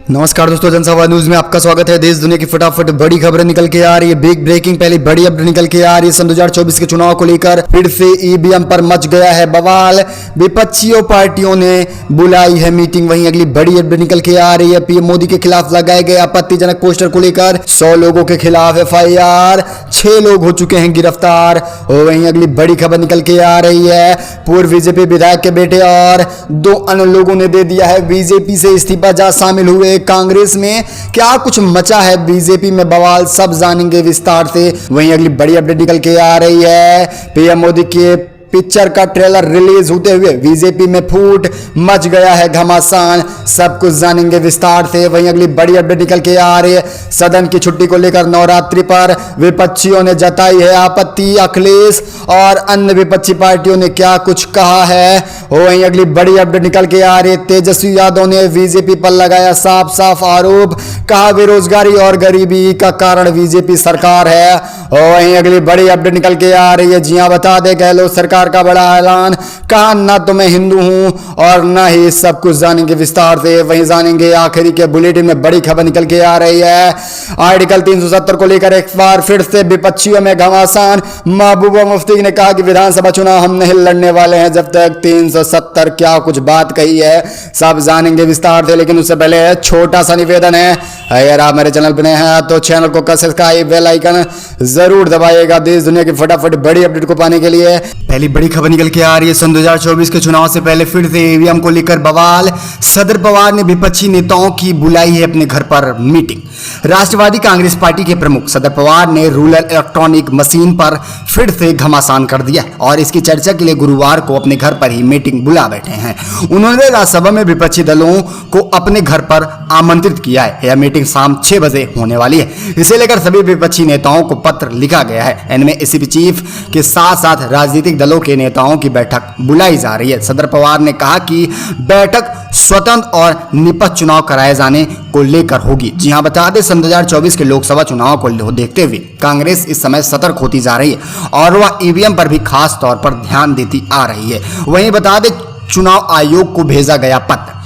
नमस्कार दोस्तों, जनसभा न्यूज में आपका स्वागत है। देश दुनिया की फटाफट बड़ी खबरें निकल के आ रही है। बिग ब्रेकिंग पहली बड़ी अपडेट निकल के आ रही है। सन 2024 के चुनाव को लेकर फिर से ईवीएम पर मच गया है बवाल। विपक्षी पार्टियों ने बुलाई है मीटिंग। वहीं अगली बड़ी अपडेट निकल के आ रही है। पीएम मोदी के खिलाफ लगाए गए आपत्तिजनक पोस्टर को लेकर 100 लोगों के खिलाफ FIR, 6 लोग हो चुके हैं गिरफ्तार। और वहीं अगली बड़ी खबर निकल के आ रही है। पूर्व बीजेपी विधायक के बेटे और 2 अन्य लोगों ने दे दिया है बीजेपी से इस्तीफा, जा शामिल हुए कांग्रेस में। क्या कुछ मचा है बीजेपी में बवाल, सब जानेंगे विस्तार से। वहीं अगली बड़ी अपडेट निकल के आ रही है। पीएम मोदी के पिक्चर का ट्रेलर रिलीज होते हुए बीजेपी में फूट मच गया है घमासान, सब कुछ जानेंगे विस्तार से। वहीं अगली बड़ी अपडेट निकल के आ रही है। सदन की छुट्टी को लेकर नवरात्रि पर विपक्षियों ने जताई है आपत्ति। अखिलेश और अन्य विपक्षी पार्टियों ने क्या कुछ कहा है। वहीं अगली बड़ी अपडेट निकल के आ रही है। तेजस्वी यादव ने बीजेपी पर लगाया साफ साफ आरोप, कहा बेरोजगारी और गरीबी का कारण बीजेपी सरकार है। वहीं अगली बड़ी अपडेट निकल के आ रही है। जी हां, बता दें गहलोत सरकार का बड़ा ऐलान, कहा ना तो मैं हिंदू हूं और ना ही, सब कुछ जानेंगे विस्तार से। वहीं जानेंगे आखिरी के बुलेटिन में बड़ी खबर निकल के आ रही है। आर्टिकल 370 को लेकर एक बार फिर से विपक्षियों में घमासान। महबूबा मुफ्ती ने कहा कि विधानसभा चुनाव हम नहीं लड़ने वाले हैं जब तक 370, क्या कुछ बात कही है, सब जानेंगे विस्तार से। लेकिन उससे पहले छोटा सा निवेदन है, अगर आप मेरे चैनल पर नए हैं तो चैनल को सब्सक्राइब, बेल आइकन जरूर दबाइएगा देश दुनिया की फटाफट बड़ी अपडेट को पाने के लिए। पहली बड़ी खबर निकल के आ रही है। सन 2024 के चुनाव से पहले फिर से ईवीएम को लेकर बवाल। सदर पवार ने विपक्षी नेताओं की बुलाई है अपने घर पर मीटिंग। राष्ट्रवादी कांग्रेस पार्टी के प्रमुख सदर पवार ने रूरल इलेक्ट्रॉनिक मशीन पर फिर से घमासान कर दिया और इसकी चर्चा के लिए गुरुवार को अपने घर पर ही मीटिंग बुला बैठे हैं। उन्होंने राज्यसभा में विपक्षी दलों को अपने घर पर आमंत्रित किया है। यह मीटिंग शाम 6 बजे होने वाली है। इसे लेकर सभी विपक्षी नेताओं को पत्र लिखा गया है। इनमें एसीपी चीफ के साथ साथ राजनीतिक दलों के नेताओं की बैठक बुलाई जा रही है। सदर पवार ने कहा कि बैठक स्वतंत्र और निष्पक्ष चुनाव कराए जाने को लेकर होगी। जी हां, बता दें सन 2024 के लोकसभा चुनाव को देखते हुए कांग्रेस इस समय सतर्क होती जा रही है और वह ईवीएम पर भी खास तौर पर ध्यान देती आ रही है। वहीं बता दें चुनाव आयोग को भेजा गया पत्र।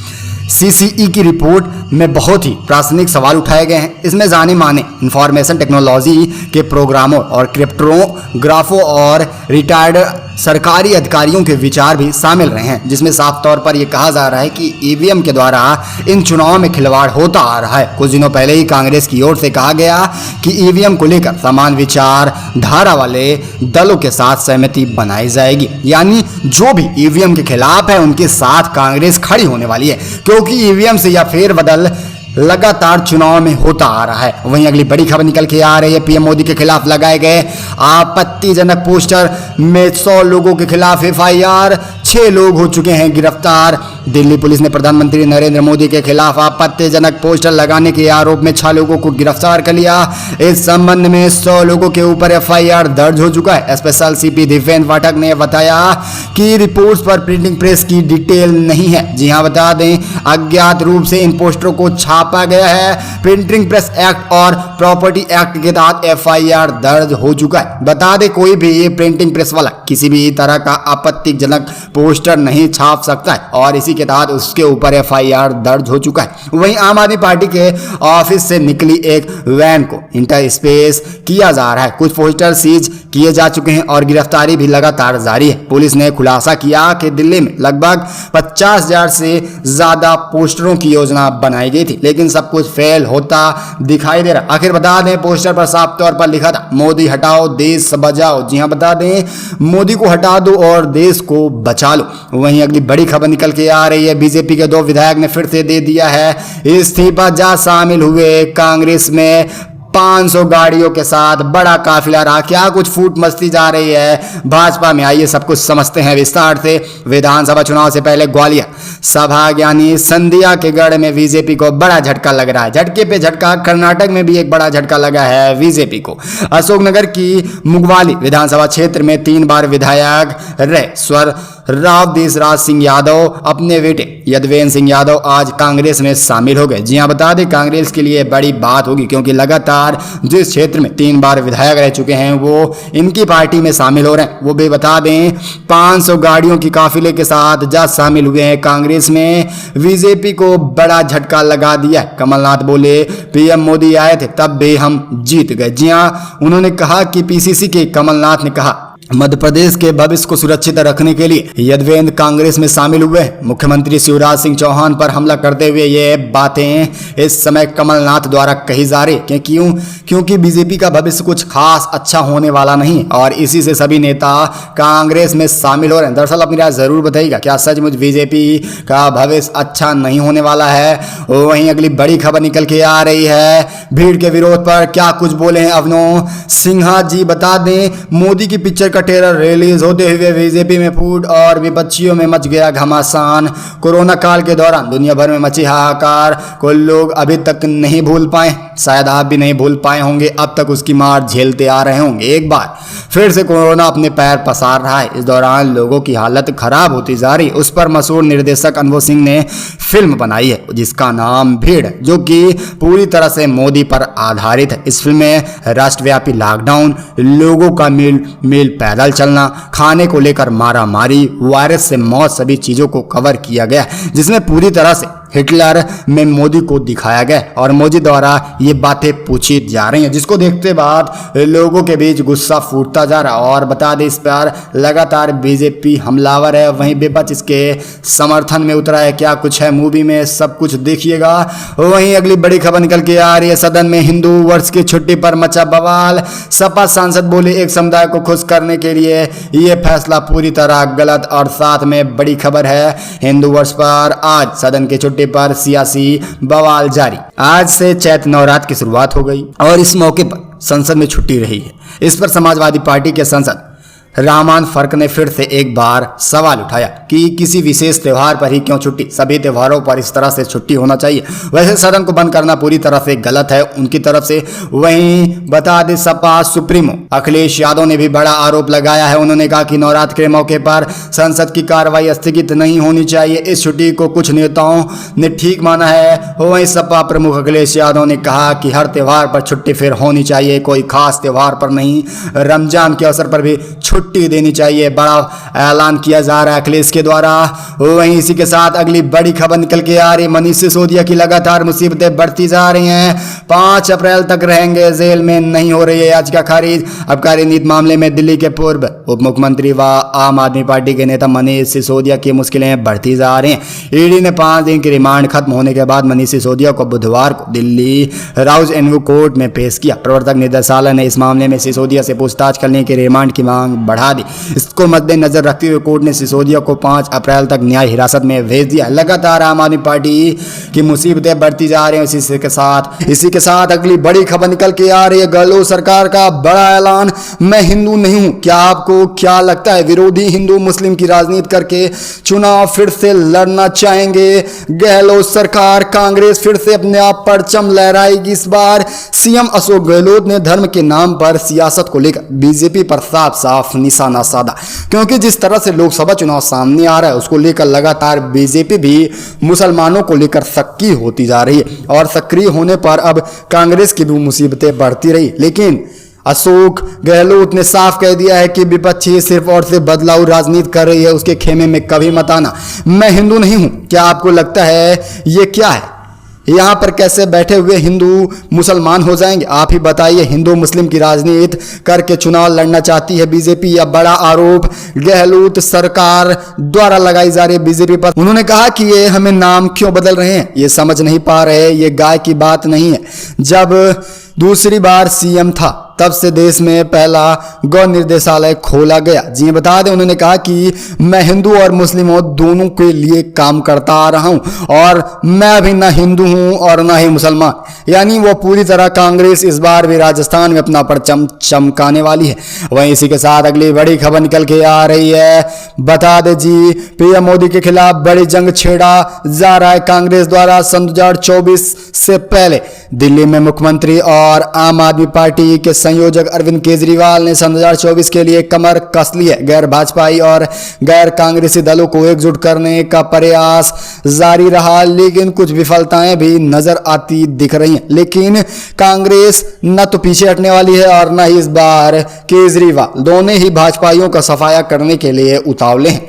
CCE की रिपोर्ट में बहुत ही प्रासंगिक सवाल उठाए गए हैं। इसमें जाने माने इंफॉर्मेशन टेक्नोलॉजी के प्रोग्रामों और क्रिप्टोग्राफों और रिटायर्ड सरकारी अधिकारियों के विचार भी शामिल रहे हैं, जिसमें साफ तौर पर यह कहा जा रहा है कि ईवीएम के द्वारा इन चुनावों में खिलवाड़ होता आ रहा है। कुछ दिनों पहले ही कांग्रेस की ओर से कहा गया कि ईवीएम को लेकर समान विचार धारा वाले दलों के साथ सहमति बनाई जाएगी, यानी जो भी ईवीएम के खिलाफ है उनके साथ कांग्रेस खड़ी होने वाली है, क्योंकि ईवीएम से यह फेरबदल लगातार चुनाव में होता आ रहा है। वहीं अगली बड़ी खबर निकल के आ रही है। पीएम मोदी के खिलाफ लगाए गए आपत्तिजनक पोस्टर में 100 लोगों के खिलाफ FIR, 6 लोग हो चुके हैं गिरफ्तार। दिल्ली पुलिस ने प्रधानमंत्री नरेंद्र मोदी के खिलाफ आपत्तिजनक पोस्टर लगाने के आरोप में 6 लोगों को गिरफ्तार कर लिया। इस संबंध में 100 लोगों के ऊपर FIR दर्ज हो चुका है। स्पेशल CP दिव्येंद्र पाठक ने बताया कि रिपोर्ट्स पर प्रिंटिंग प्रेस की डिटेल नहीं है। जी हाँ, बता दें अज्ञात रूप से इन पोस्टरों को छापा गया है। प्रिंटिंग प्रेस एक्ट और प्रॉपर्टी एक्ट के तहत FIR दर्ज हो चुका है। बता दें कोई भी प्रिंटिंग प्रेस वाला किसी भी तरह का आपत्तिजनक पोस्टर नहीं छाप सकता है और इसी के तहत उसके ऊपर FIR दर्ज हो चुका है। वहीं आम आदमी पार्टी के ऑफिस से निकली एक वैन को इंटरस्पेस किया जा रहा है। कुछ पोस्टर सीज किए जा चुके हैं और गिरफ्तारी भी लगातार जारी है। पुलिस ने खुलासा किया कि दिल्ली में लगभग 50,000 से ज्यादा पोस्टरों की योजना बनाई गई थी, लेकिन सब कुछ फेल होता दिखाई दे रहा। आखिर बता दें पोस्टर पर साफ तौर पर लिखा था मोदी हटाओ देश बचाओ। जी हां, बता दें मोदी को हटा दो और देश को बचा लो। वहीं अगली बड़ी खबर निकल के आ रही है। बीजेपी के 2 विधायक ने फिर से दे दिया है इस्तीफा, जा शामिल हुए कांग्रेस में। 500 गाड़ियों के साथ बड़ा काफिला रहा। क्या कुछ फूट मस्ती जा रही है भाजपा में, आइए सब कुछ समझते हैं विस्तार से। विधानसभा चुनाव से पहले ग्वालियर सभा यानी संधिया के गढ़ में बीजेपी को बड़ा झटका लग रहा है। झटके पे झटका कर्नाटक में भी एक बड़ा झटका लगा है बीजेपी को। अशोकनगर की मुगवाली विधानसभा क्षेत्र में 3 बार विधायक रहे स्वर राव देशराज सिंह यादव अपने बेटे यदवेंद्र सिंह यादव आज कांग्रेस में शामिल हो गए। जी हां, बता दें कांग्रेस के लिए बड़ी बात होगी, क्योंकि लगातार जिस क्षेत्र में 3 बार विधायक रह चुके हैं वो इनकी पार्टी में शामिल हो रहे हैं। वो भी बता दें 500 गाड़ियों की काफिले के साथ जज शामिल हुए हैं कांग्रेस में। बीजेपी को बड़ा झटका लगा दिया। कमलनाथ बोले पीएम मोदी आए थे तब भी हम जीत गए। जी हां, उन्होंने कहा कि पीसीसी के कमलनाथ ने कहा मध्य प्रदेश के भविष्य को सुरक्षित रखने के लिए यदवेंद्र कांग्रेस में शामिल हुए। मुख्यमंत्री शिवराज सिंह चौहान पर हमला करते हुए ये बातें इस समय कमलनाथ द्वारा कही जा रही। क्योंकि बीजेपी का भविष्य कुछ खास अच्छा होने वाला नहीं और इसी से सभी नेता कांग्रेस में शामिल हो रहे हैं। दरअसल अपनी राय जरूर बताइएगा, क्या सचमुच बीजेपी का भविष्य अच्छा नहीं होने वाला है? वहीं अगली बड़ी खबर निकल के आ रही है, भीड़ के विरोध पर क्या कुछ बोले हैं अवनों सिन्हा जी। बता दें मोदी की पिक्चर का ट्रेलर रिलीज होते हुए बीजेपी में फूट और विपक्षियों में मच गया घमासान। कोरोना काल के दौरान दुनिया भर में मची हाहाकार को लोग अभी तक नहीं भूल पाए, शायद आप भी नहीं भूल पाए होंगे। अब तक उसकी मार झेलते आ रहे होंगे। एक बार फिर से कोरोना अपने पैर पसार रहा है। इस दौरान लोगों की हालत खराब होती जा रही। उस पर मशहूर निर्देशक अनुभव सिंह ने फिल्म बनाई है जिसका नाम भीड़, जो कि पूरी तरह से मोदी पर आधारित है। इस फिल्म में राष्ट्रव्यापी लॉकडाउन, लोगों का मील पैदल चलना, खाने को लेकर मारा मारी, वायरस से मौत, सभी चीजों को कवर किया गया, जिसमें पूरी तरह से हिटलर में मोदी को दिखाया गया और मोदी द्वारा ये बातें पूछी जा रही हैं, जिसको देखते बाद लोगों के बीच गुस्सा फूटता जा रहा। और बता दें इस पर लगातार बीजेपी हमलावर है, वहीं विपक्ष इसके समर्थन में उतरा है। क्या कुछ है मूवी में, सब कुछ देखिएगा। वहीं अगली बड़ी खबर निकल के आ रही है, सदन में हिंदू वर्ष की छुट्टी पर मचा बवाल। सपा सांसद बोले एक समुदाय को खुश करने के लिए ये फैसला पूरी तरह गलत। और साथ में बड़ी खबर है, हिंदू वर्ष पर आज सदन की छुट्टी पर सियासी बवाल जारी। आज से चैत्र नवरात्र की शुरुआत हो गई और इस मौके पर संसद में छुट्टी रही है। इस पर समाजवादी पार्टी के सांसद रामान फर्क ने फिर से एक बार सवाल उठाया कि किसी विशेष त्यौहार पर ही क्यों छुट्टी, सभी त्योहारों पर इस तरह से छुट्टी होना चाहिए। वैसे सदन को बंद करना पूरी तरह से गलत है उनकी तरफ से। वहीं बता दें सपा सुप्रीमो अखिलेश यादव ने भी बड़ा आरोप लगाया है। उन्होंने कहा कि नवरात्र के मौके पर संसद की कार्रवाई स्थगित नहीं होनी चाहिए। इस छुट्टी को कुछ नेताओं ने ठीक माना है। वहीं सपा प्रमुख अखिलेश यादव ने कहा कि हर त्योहार पर छुट्टी फिर होनी चाहिए, कोई खास त्योहार पर नहीं। रमजान के अवसर पर भी छुट्टी देनी चाहिए, बड़ा ऐलान किया जा रहा है अखिलेश के द्वारा। वहीं इसी के साथ अगली बड़ी खबर निकल के आ रही, मनीष सिसोदिया की लगातार मुसीबतें बढ़ती जा रही हैं। 5 अप्रैल तक रहेंगे जेल में, नहीं हो रही है याचिका खारिज। आबकारी नीति मामले में दिल्ली के पूर्व उप मुख्यमंत्री व आम आदमी पार्टी के नेता मनीष सिसोदिया की मुश्किलें बढ़ती जा रही हैं। ईडी ने 5 दिन की रिमांड खत्म होने के बाद मनीष सिसोदिया को बुधवार को दिल्ली राउज एवेन्यू कोर्ट में पेश किया। प्रवर्तक निदेशालय ने इस मामले में सिसोदिया से पूछताछ करने की रिमांड की मांग बढ़ा दी। इसको मद्देनजर रखते हुए कोर्ट ने सिसोदिया को 5 अप्रैल तक न्याय हिरासत में भेज दिया। लगातार आम आदमी पार्टी की मुसीबतें बढ़ती जा रही हैं। इसी के साथ अगली बड़ी खबर निकल के आ रही है, गहलोत सरकार का बड़ा ऐलान, मैं हिंदू नहीं हूं। क्या आपको क्या लगता है विरोधी हिंदू मुस्लिम की राजनीति करके चुनाव फिर से लड़ना चाहेंगे गहलोत सरकार? कांग्रेस फिर से अपने आप परचम लहराएगी इस बार। सीएम अशोक गहलोत ने धर्म के नाम पर सियासत को लेकर बीजेपी पर साफ साफ निशाना साधा, क्योंकि जिस तरह से लोकसभा चुनाव सामने आ रहा है उसको लेकर लगातार बीजेपी भी मुसलमानों को लेकर सक्रिय होती जा रही है और सक्रिय होने पर अब कांग्रेस की भी मुसीबतें बढ़ती रही। लेकिन अशोक गहलोत ने साफ कह दिया है कि विपक्षी सिर्फ और सिर्फ बदलाव राजनीति कर रही है, उसके खेमे में कभी मत आना। मैं हिंदू नहीं हूं। क्या आपको लगता है ये क्या है? यहाँ पर कैसे बैठे हुए हिंदू मुसलमान हो जाएंगे? आप ही बताइए। हिंदू मुस्लिम की राजनीति करके चुनाव लड़ना चाहती है बीजेपी, या बड़ा आरोप गहलोत सरकार द्वारा लगाई जा रही है बीजेपी पर। उन्होंने कहा कि ये हमें नाम क्यों बदल रहे हैं, ये समझ नहीं पा रहे, ये गाय की बात नहीं है। जब दूसरी बार सीएम था तब से देश में पहला गौ निर्देशालय खोला गया। जी बता दें, उन्होंने कहा कि मैं हिंदू और मुस्लिमों दोनों के लिए काम करता आ रहा हूं और मैं भी ना हिंदू हूं और ना ही मुसलमान। यानी वो पूरी तरह कांग्रेस इस बार भी राजस्थान में अपना परचम चमकाने वाली है। वहीं इसी के साथ अगली बड़ी खबर निकल के आ रही है, बता दे जी पीएम मोदी के खिलाफ बड़ी जंग छेड़ा जा रहा है कांग्रेस द्वारा। सन 2024 से पहले दिल्ली में मुख्यमंत्री और आम आदमी पार्टी के संयोजक अरविंद केजरीवाल ने सन 2024 के लिए कमर कस ली है। गैर भाजपाई और गैर कांग्रेसी दलों को एकजुट करने का प्रयास जारी रहा, लेकिन कुछ विफलताएं भी नजर आती दिख रही हैं। लेकिन कांग्रेस न तो पीछे हटने वाली है और न ही इस बार केजरीवाल दोनों ही भाजपाइयों का सफाया करने के लिए उतावले हैं।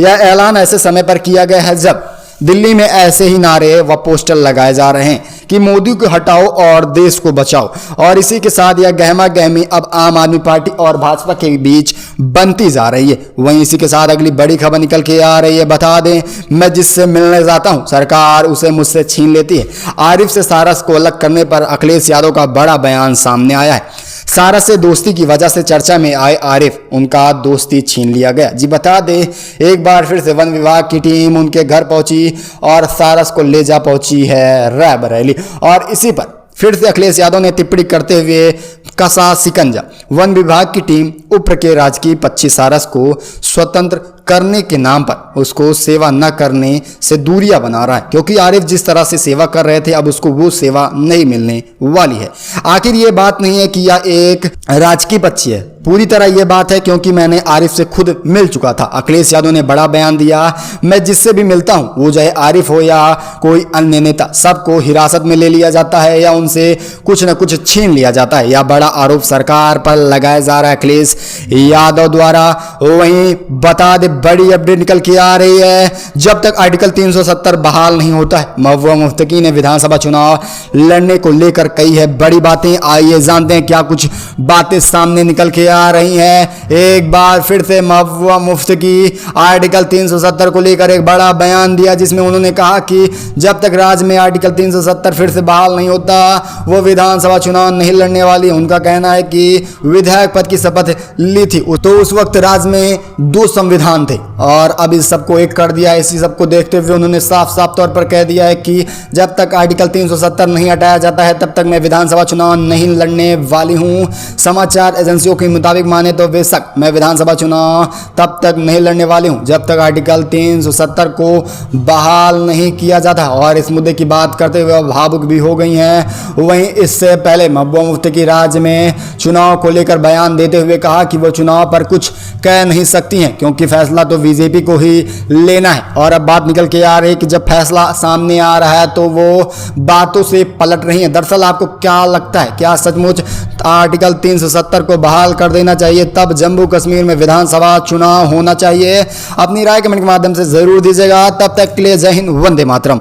यह ऐलान ऐसे समय पर किया गया है जब दिल्ली में ऐसे ही नारे व पोस्टर लगाए जा रहे हैं कि मोदी को हटाओ और देश को बचाओ, और इसी के साथ यह गहमा गहमी अब आम आदमी पार्टी और भाजपा के बीच बनती जा रही है। वहीं इसी के साथ अगली बड़ी खबर निकल के आ रही है। बता दें, मैं जिससे मिलने जाता हूं सरकार उसे मुझसे छीन लेती है। आरिफ से सारस को अलग करने पर अखिलेश यादव का बड़ा बयान सामने आया है। सारस से दोस्ती की वजह से चर्चा में आए आरिफ, उनका दोस्ती छीन लिया गया। जी बता दें, एक बार फिर से वन विभाग की टीम उनके घर पहुंची और सारस को ले जा पहुंची है रायबरेली, और इसी पर फिर से अखिलेश यादव ने टिप्पणी करते हुए कसा शिकंजा। वन विभाग की टीम उप्र के राजकीय पक्षी सारस को स्वतंत्र करने के नाम पर उसको सेवा न करने से दूरियां बना रहा है, क्योंकि आरिफ जिस तरह से सेवा कर रहे थे अब उसको वो सेवा नहीं मिलने वाली है। आखिर ये बात नहीं है कि यह एक राजकीय पक्षी है, पूरी तरह यह बात है क्योंकि मैंने आरिफ से खुद मिल चुका था। अखिलेश यादव ने बड़ा बयान दिया, मैं जिससे भी मिलता हूं वो चाहे आरिफ हो या कोई अन्य नेता, सबको हिरासत में ले लिया जाता है या उनसे कुछ न कुछ छीन लिया जाता है। यह बड़ा आरोप सरकार पर लगाया जा रहा है अखिलेश यादव द्वारा। वहीं बता दे, बड़ी अपडेट निकल के आ रही है, जब तक आर्टिकल 370 बहाल नहीं होता है, महबूबा मुफ्ती ने विधानसभा चुनाव लड़ने को लेकर कही है बड़ी बातें। आइए जानते हैं क्या कुछ बातें सामने निकल के आ रही हैं। एक बार फिर से महबूबा मुफ्ती की आर्टिकल 370 को लेकर एक बड़ा बयान दिया, जिसमें उन्होंने कहा कि जब तक राज्य में आर्टिकल 370 फिर से बहाल नहीं होता वो विधानसभा चुनाव नहीं लड़ने वाली। उनका कहना है कि विधायक पद की शपथ ली थी तो उस वक्त राज्य में 2 संविधान थे और अब इस सबको एक कर दिया है। इसी सबको देखते हुए उन्होंने साफ साफ तौर पर कह दिया है कि जब तक आर्टिकल 370 नहीं हटाया जाता है तब तक मैं विधानसभा चुनाव नहीं लड़ने वाली हूं। समाचार एजेंसियों के मुताबिक माने तो बेशक मैं विधानसभा चुनाव तब तक नहीं लड़ने वाली हूं जब तक आर्टिकल 370 को बहाल नहीं किया जाता। और इस मुद्दे की बात करते हुए भावुक भी हो गई हैं। वहीं इससे पहले महबूबा मुफ्ती की राज्य में चुनाव को लेकर बयान देते हुए कहा कि वो चुनाव पर कुछ कह नहीं सकती हैं क्योंकि फैसला तो बीजेपी को ही लेना है। और अब बात निकल के आ रही है कि जब फैसला सामने आ रहा है तो वो बातों से पलट रही है। दरअसल आपको क्या लगता है, क्या सचमुच आर्टिकल 370 को बहाल कर देना चाहिए, तब जम्मू कश्मीर में विधानसभा चुनाव होना चाहिए? अपनी राय कमेंट के माध्यम से जरूर दीजिएगा। तब तक के लिए जय हिंद, वंदे मातरम।